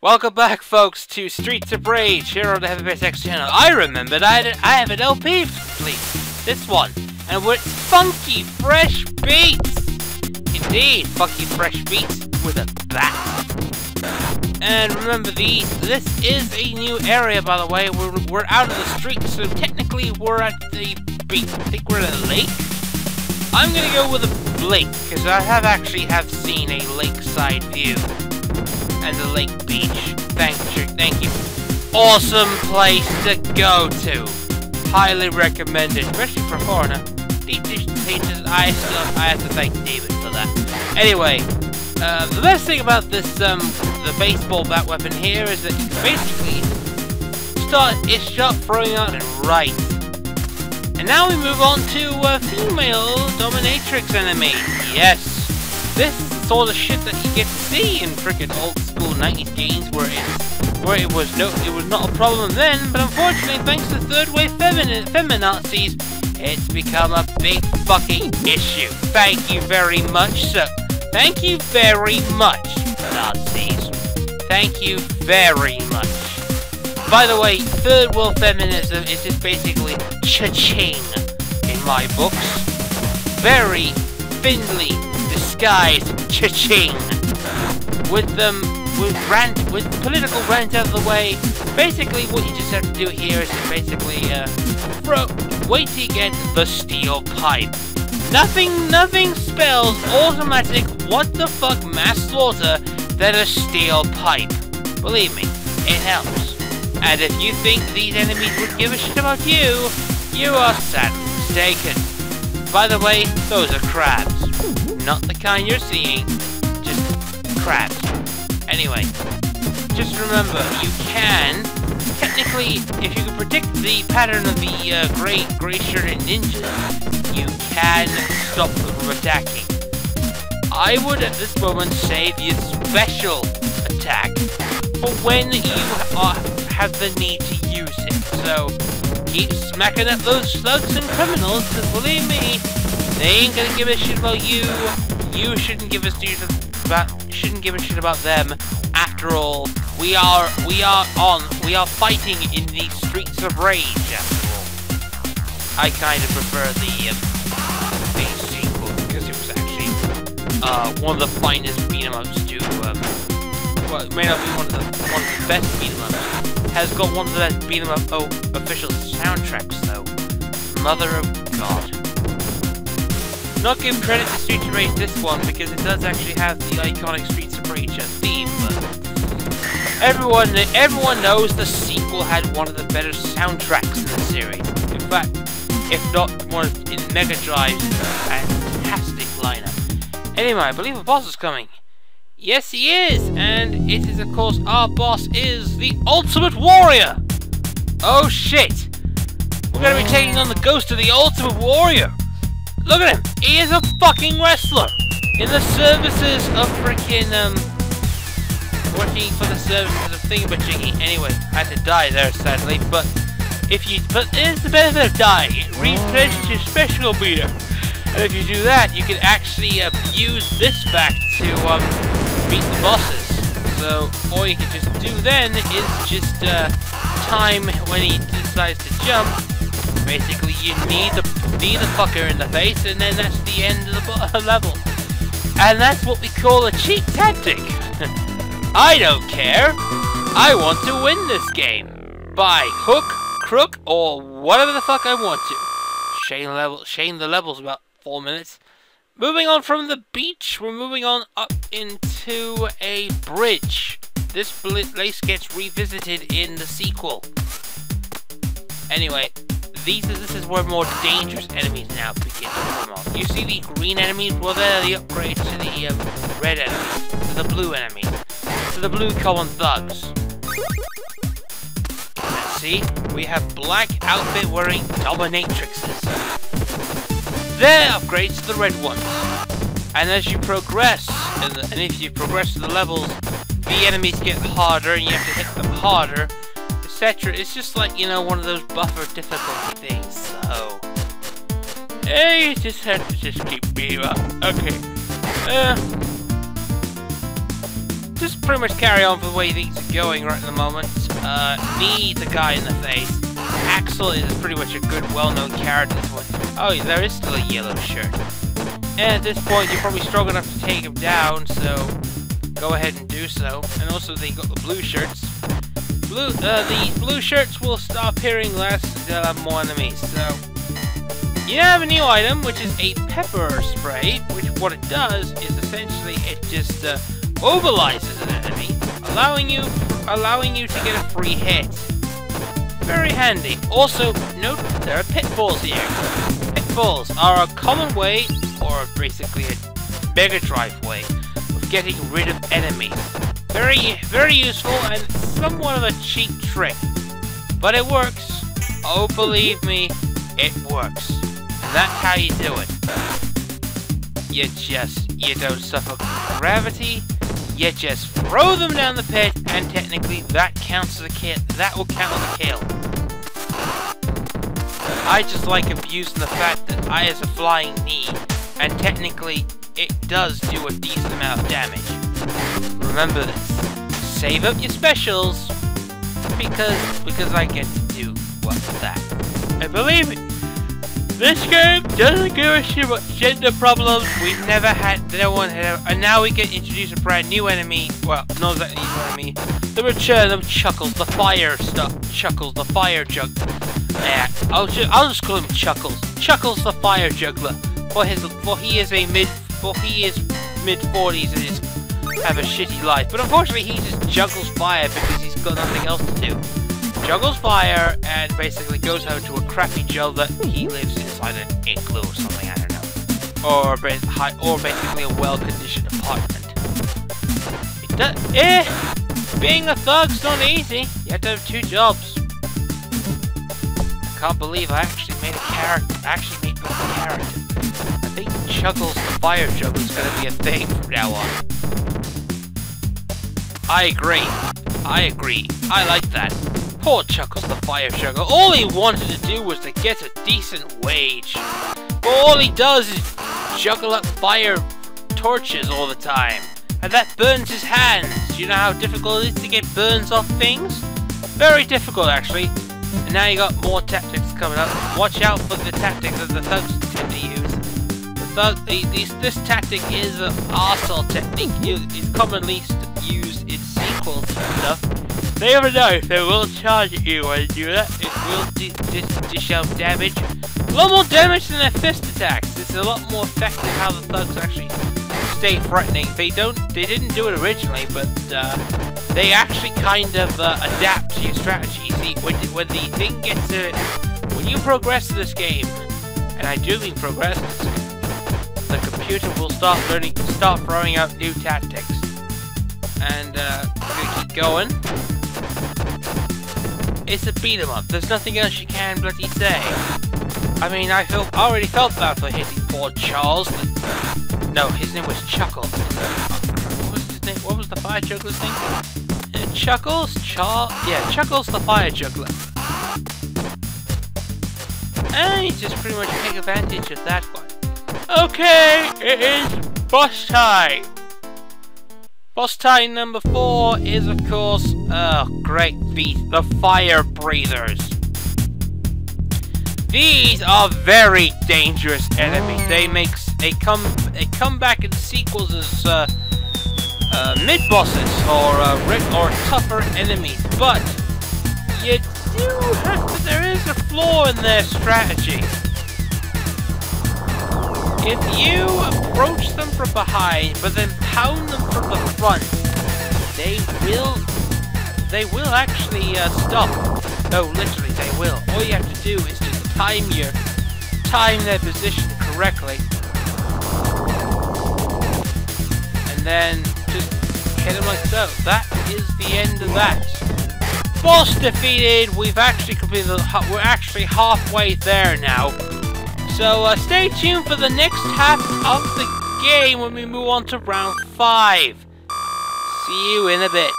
Welcome back, folks, to Streets of Rage here on the Heavy Bass X channel. I remembered I have an LP, please. This one. And with funky, fresh beats. Indeed, funky, fresh beats with a bat. And remember, this is a new area, by the way. We're out of the street, so technically we're at the beach. I think we're at a lake. I'm gonna go with a lake, because I have seen a lakeside view. And the lake beach. Thank you. Awesome place to go to. Highly recommended, especially for foreigner. I have to thank David for that. Anyway, the best thing about this the baseball bat weapon here is that you can basically start throwing out and right. And now we move on to a female dominatrix enemy. Yes. This is the sort of shit that you get to see in frickin' old school 90s games where it was not a problem then, but unfortunately, thanks to third wave feminazis, it's become a big fucking issue. Thank you very much, sir. Thank you very much, Nazis. Thank you very much. By the way, third world feminism is just basically cha-ching in my books. Very thinly disguised cha-ching. With political rant out of the way, basically what you just have to do here is to basically wait till you get the steel pipe. Nothing spells automatic what the fuck mass slaughter than a steel pipe. Believe me, it helps. And if you think these enemies would give a shit about you, you are sadly mistaken. By the way, those are crabs. Not the kind you're seeing, just crabs. Anyway, just remember, you can, technically, if you can predict the pattern of the gray-shirted ninjas, you can stop them from attacking. I would, at this moment, save your special attack for when you have the need to use it. So, keep smacking at those slugs and criminals, because believe me, they ain't gonna give a shit about you. You shouldn't give a shit about them. After all, we are fighting in the streets of rage. After all, I kind of prefer the sequel because it was actually one of the finest beat 'em ups to. Well, it may not be one of the best beat 'em ups. Has got one of the best beat 'em up official soundtracks though. Mother of God. Not giving credit to Streets of Rage this one because it does actually have the iconic Streets of Rage theme, but everyone knows the sequel had one of the better soundtracks in the series. In fact, if not one in Mega Drive's fantastic lineup. Anyway, I believe a boss is coming. Yes, he is, and it is of course our boss is the Ultimate Warrior. Oh shit! We're gonna be taking on the ghost of the Ultimate Warrior. Look at him! He is a fucking wrestler! In the services of freaking, working for the services of thingamajiggy. Anyway, I had to die there, sadly, but it's the benefit of dying. It replenishes your special meter. And if you do that, you can actually, use this fact to, beat the bosses. So, all you can just do then is just, time when he decides to jump. Basically, you need the fucker in the face, and then that's the end of the level. And that's what we call a cheat tactic. I don't care. I want to win this game by hook, crook, or whatever the fuck I want to. Shame the level's about 4 minutes. Moving on from the beach, we're moving on up into a bridge. This place gets revisited in the sequel. Anyway. This is where more dangerous enemies now begin to come off. You see the green enemies? Well, they're the upgrades to the red enemies, to the blue enemies, to the blue common thugs. Let's see, we have black outfit wearing dominatrixes. They're upgrades to the red ones. And as you progress, and if you progress to the levels, the enemies get harder and you have to hit them harder. Etc. It's just like, you know, one of those buffer difficulty things, so... you just have to just keep beating up. Okay. just pretty much carry on for the way things are going right at the moment. Needs a guy in the face. Axel is pretty much a good, well-known character. Oh, there is still a yellow shirt. And at this point, you're probably strong enough to take him down, so go ahead and do so. And also, they got the blue shirts. The blue shirts will stop appearing less, they'll have more enemies, so... You have a new item, which is a pepper spray, which what it does is essentially it just mobilizes an enemy, allowing you to get a free hit. Very handy. Also, note there are pitfalls here. Pitfalls are a common way, or basically a Mega Drive way, of getting rid of enemies. Very, very useful and somewhat of a cheap trick. But it works. Oh, believe me, it works. And that's how you do it. You don't suffer gravity, you just throw them down the pit, and technically that counts as a kill. That will count as a kill. I just like abusing the fact that I has a flying knee, and technically it does do a decent amount of damage. Remember this. Save up your specials, because I get to do that. And believe me, this game doesn't give us too much gender problems. We've never had, no one had, and now we get introduced a brand new enemy. Well, not exactly new enemy. The return of Chuckles, the fire stuff. Chuckles, the fire juggler. Yeah, I'll just call him Chuckles. Chuckles, the fire juggler. For he is mid-40s and is have a shitty life. But unfortunately, he just juggles fire because he's got nothing else to do. Juggles fire and basically goes home to a crappy jail that he lives inside an igloo or something, I don't know. Or basically a well-conditioned apartment. Being a thug's not easy. You have to have 2 jobs. I can't believe I actually made a character. I think Chuckles the fire juggler is going to be a thing from now on. I agree. I like that. Poor Chuckles the fire juggler. All he wanted to do was to get a decent wage. But all he does is juggle up fire torches all the time. And that burns his hands. Do you know how difficult it is to get burns off things? Very difficult, actually. And now you got more tactics coming up. Watch out for the tactics that the thugs tend to use. This tactic is an arsehole technique. It's commonly used in sequels and stuff. They never know if they will charge at you when you do that. It will dish out damage. A lot more damage than their fist attacks. It's a lot more effective how the thugs actually stay threatening. They didn't do it originally, but they actually kind of adapt to your strategy. See, when the thing gets to, when you progress in this game, and I do mean progress, the computer will start throwing out new tactics. And we're gonna keep going. It's a beat 'em up. There's nothing else you can bloody say. I mean, I already felt bad for hitting poor Charles. No, his name was Chuckles. What was his name? What was the fire juggler's name? Chuckles? Yeah, Chuckles the fire juggler. And you just pretty much take advantage of that one. Okay, it is boss time. Boss time number 4 is, of course, great beast, the fire breathers. These are very dangerous enemies. They come back in sequels as mid bosses or tougher enemies, but you do have to. There is a flaw in their strategy. If you approach them from behind, but then pound them from the front, they will actually stop. No, literally, they will. All you have to do is just time their position correctly, and then just hit them like so. That is the end of that. Boss defeated. We've actually completed. We're actually halfway there now. So stay tuned for the next half of the game when we move on to round 5. See you in a bit.